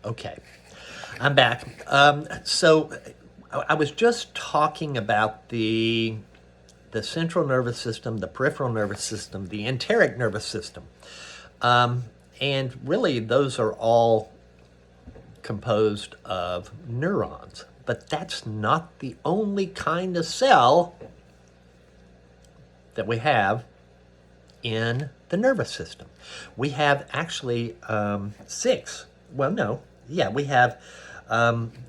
Okay, I'm back. So I was just talking about the central nervous system, the peripheral nervous system, the enteric nervous system, and really those are all composed of neurons. But that's not the only kind of cell that we have in the nervous system. We have actually six. Well, no. Yeah, we have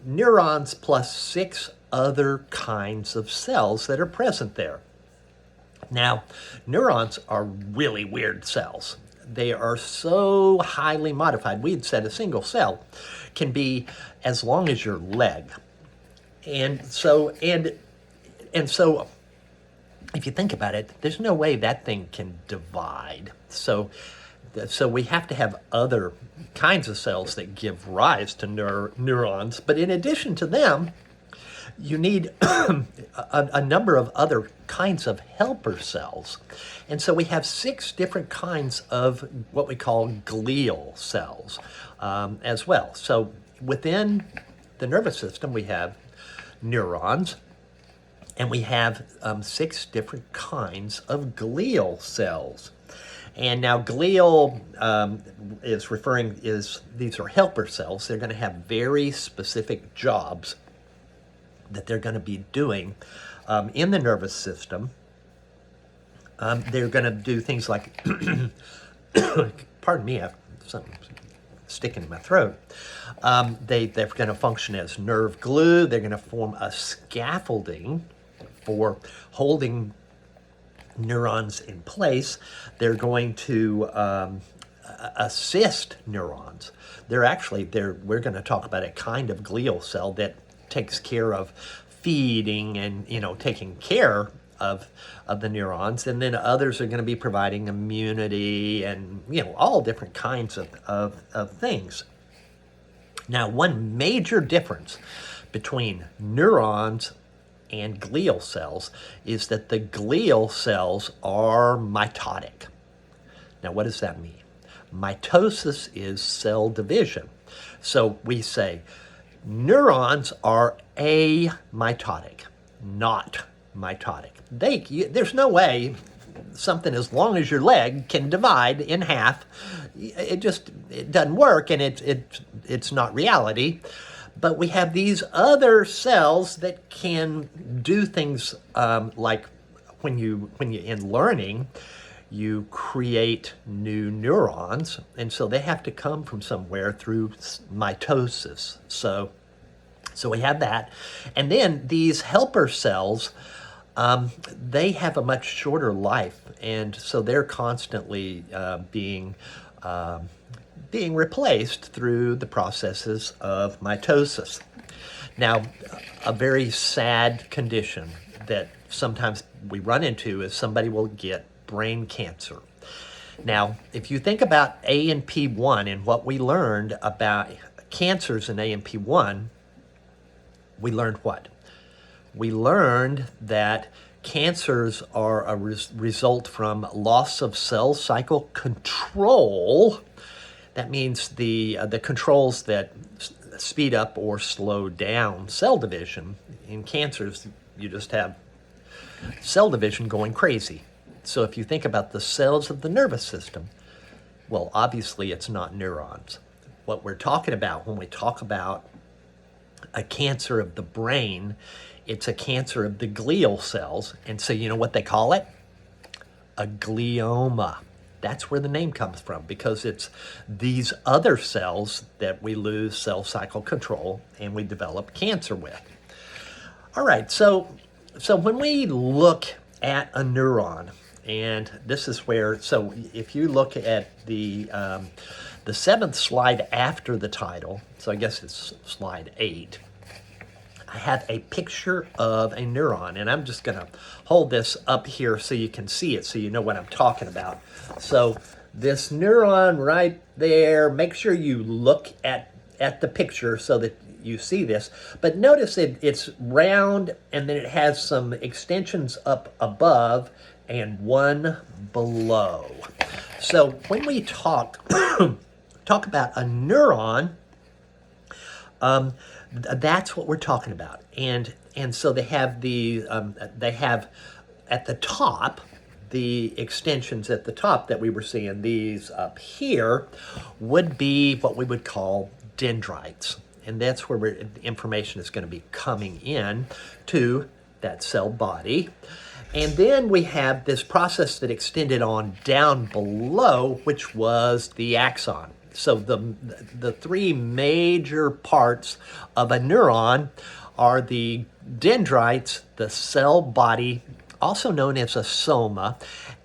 neurons plus six other kinds of cells that are present there. Now, neurons are really weird cells. They are so highly modified. We had said a single cell can be as long as your leg. And so if you think about it, there's no way that thing can divide. So we have to have other kinds of cells that give rise to neurons. But in addition to them, you need a number of other kinds of helper cells. And so we have six different kinds of what we call glial cells as well. So within the nervous system, we have neurons, and we have six different kinds of glial cells. And now glial these are helper cells. They're going to have very specific jobs that they're going to be doing in the nervous system. They're going to do things like, pardon me, I have something sticking in my throat. They're going to function as nerve glue. They're going to form a scaffolding for holding neurons in place. They're going to assist neurons. We're going to talk about a kind of glial cell that takes care of feeding and taking care of the neurons, and then others are going to be providing immunity and all different kinds of things. Now, one major difference between neurons and glial cells is that the glial cells are mitotic. Now, what does that mean? Mitosis is cell division. So we say neurons are amitotic, not mitotic. There's no way something as long as your leg can divide in half. It doesn't work, and it's not reality. But we have these other cells that can do things like when you in learning, you create new neurons, and so they have to come from somewhere through mitosis. So we have that, and then these helper cells, they have a much shorter life, and so they're constantly being replaced through the processes of mitosis. Now, a very sad condition that sometimes we run into is somebody will get brain cancer. Now, if you think about ANP1 and what we learned about cancers in ANP1, we learned what? We learned that cancers are a result from loss of cell cycle control. That means the controls that speed up or slow down cell division. In cancers, you just have cell division going crazy. So if you think about the cells of the nervous system, well, obviously it's not neurons. What we're talking about when we talk about a cancer of the brain, it's a cancer of the glial cells. And so you know what they call it? A glioma. That's where the name comes from, because it's these other cells that we lose cell cycle control and we develop cancer with. All right, so when we look at a neuron, and this is where, so if you look at the seventh slide after the title, so I guess it's slide 8, I have a picture of a neuron, and I'm just going to hold this up here so you can see it, so you know what I'm talking about. So this neuron right there, make sure you look at the picture so that you see this. But notice it's round, and then it has some extensions up above and one below. So when we talk about a neuron, That's what we're talking about. And so they have at the top, the extensions at the top that we were seeing, these up here, would be what we would call dendrites. And that's where the information is going to be coming in to that cell body. And then we have this process that extended on down below, which was the axon. So the three major parts of a neuron are the dendrites, the cell body, also known as a soma,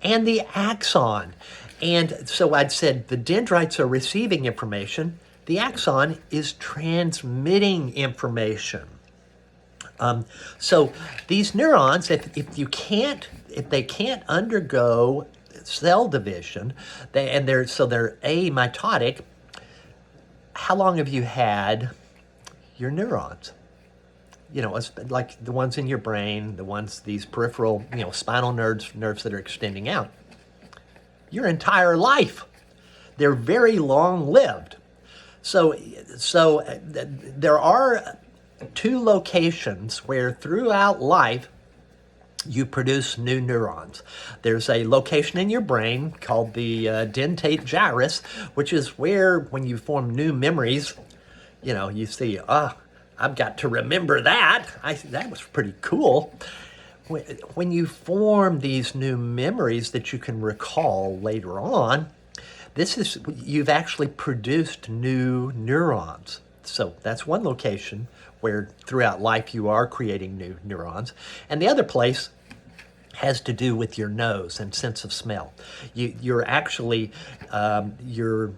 and the axon. And so I'd said the dendrites are receiving information, the axon is transmitting information. So these neurons, if they can't undergo cell division, they're amitotic. How long have you had your neurons? You know, it's like the ones in your brain, these peripheral, spinal nerves that are extending out. Your entire life. They're very long-lived. So there are two locations where throughout life you produce new neurons. There's a location in your brain called the dentate gyrus, which is where when you form new memories, you see, I've got to remember that. That was pretty cool. When you form these new memories that you can recall later on, you've actually produced new neurons. So that's one location where throughout life you are creating new neurons. And the other place has to do with your nose and sense of smell. You're actually, your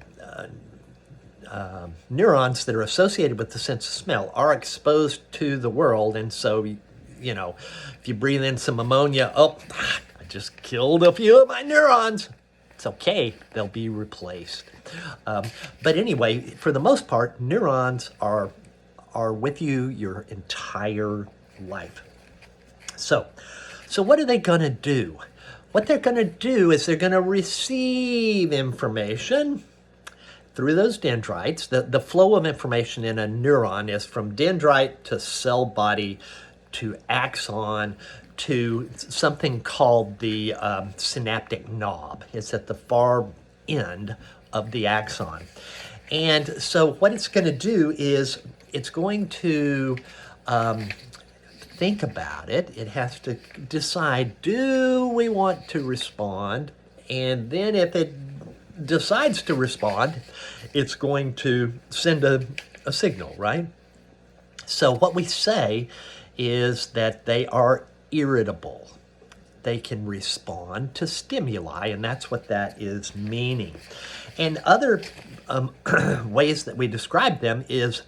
neurons that are associated with the sense of smell are exposed to the world. And so, if you breathe in some ammonia, I just killed a few of my neurons. It's okay, they'll be replaced. But anyway, for the most part, neurons are with you your entire life. So what are they going to do? What they're going to do is they're going to receive information through those dendrites. The flow of information in a neuron is from dendrite to cell body to axon to something called the synaptic knob. It's at the far end of the axon. And so what it's going to do is it's going to think about it. It has to decide, do we want to respond? And then if it decides to respond, it's going to send a signal, right? So what we say is that they are irritable. They can respond to stimuli, and that's what that is meaning. And other ways that we describe them is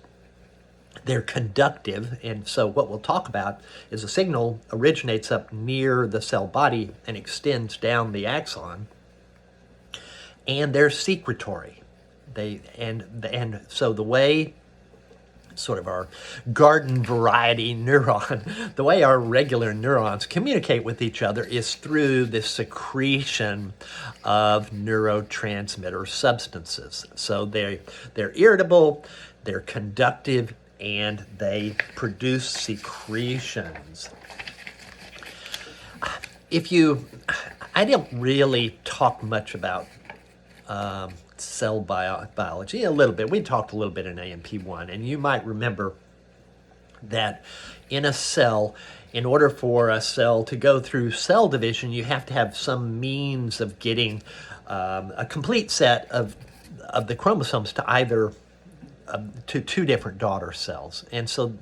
they're conductive, and so what we'll talk about is a signal originates up near the cell body and extends down the axon, and they're secretory. So the way sort of our garden variety neuron, the way our regular neurons communicate with each other is through the secretion of neurotransmitter substances. So they're irritable, they're conductive, and they produce secretions. I don't really talk much about cell biology, a little bit. We talked a little bit in AMP1, and you might remember that in a cell, in order for a cell to go through cell division, you have to have some means of getting a complete set of the chromosomes to either to two different daughter cells. And so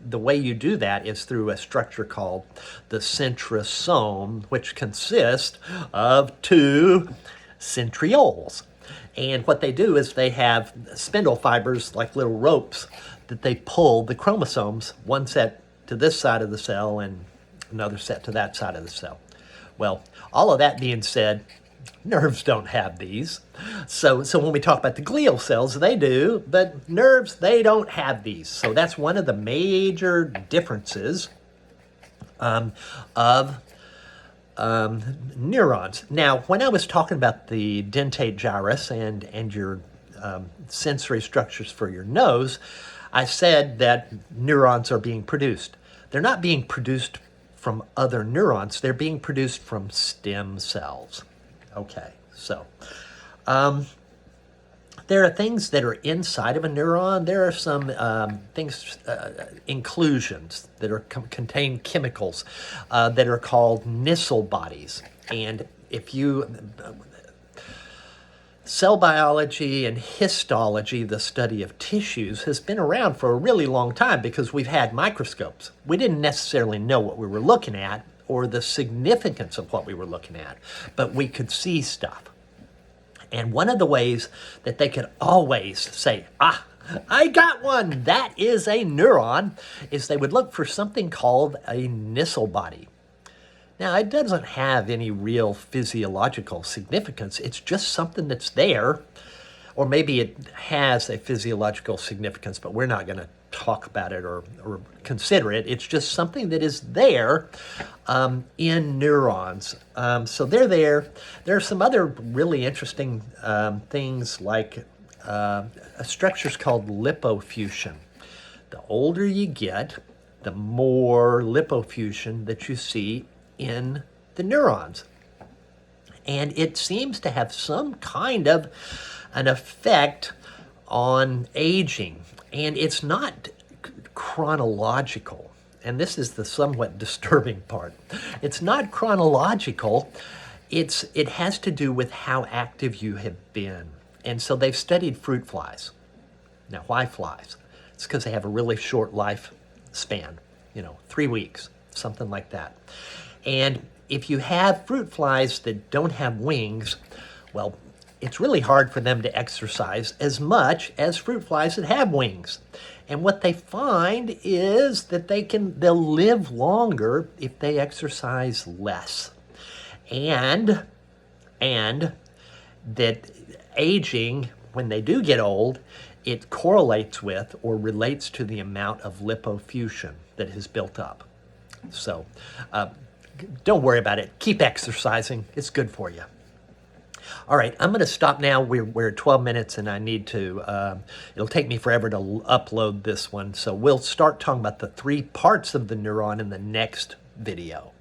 the way you do that is through a structure called the centrosome, which consists of two centrioles. And what they do is they have spindle fibers, like little ropes, that they pull the chromosomes, one set to this side of the cell and another set to that side of the cell. Well, all of that being said, nerves don't have these. So when we talk about the glial cells, they do, but nerves, they don't have these. So that's one of the major differences of neurons. Now, when I was talking about the dentate gyrus and your sensory structures for your nose, I said that neurons are being produced. They're not being produced from other neurons, they're being produced from stem cells. Okay, so there are things that are inside of a neuron. There are some inclusions that are contain chemicals that are called Nissl bodies. And if you cell biology and histology, the study of tissues, has been around for a really long time because we've had microscopes. We didn't necessarily know what we were looking at or the significance of what we were looking at, but we could see stuff. And one of the ways that they could always say, I got one, that is a neuron, is they would look for something called a Nissl body. Now, it doesn't have any real physiological significance. It's just something that's there, or maybe it has a physiological significance, but we're not going to talk about it or consider it. It's just something that is there in neurons. So they're there. There are some other really interesting things like structures called lipofuscin. The older you get, the more lipofuscin that you see in the neurons. And it seems to have some kind of an effect on aging. And it's not chronological. And this is the somewhat disturbing part. It's not chronological. It has to do with how active you have been. And so they've studied fruit flies. Now, why flies? It's because they have a really short life span, 3 weeks, something like that. And if you have fruit flies that don't have wings, well, it's really hard for them to exercise as much as fruit flies that have wings. And what they find is that they'll live longer if they exercise less. And that aging, when they do get old, it correlates with or relates to the amount of lipofuscin that has built up. So don't worry about it. Keep exercising. It's good for you. All right, I'm going to stop now. We're at 12 minutes, and I need to, it'll take me forever to upload this one. So we'll start talking about the 3 parts of the neuron in the next video.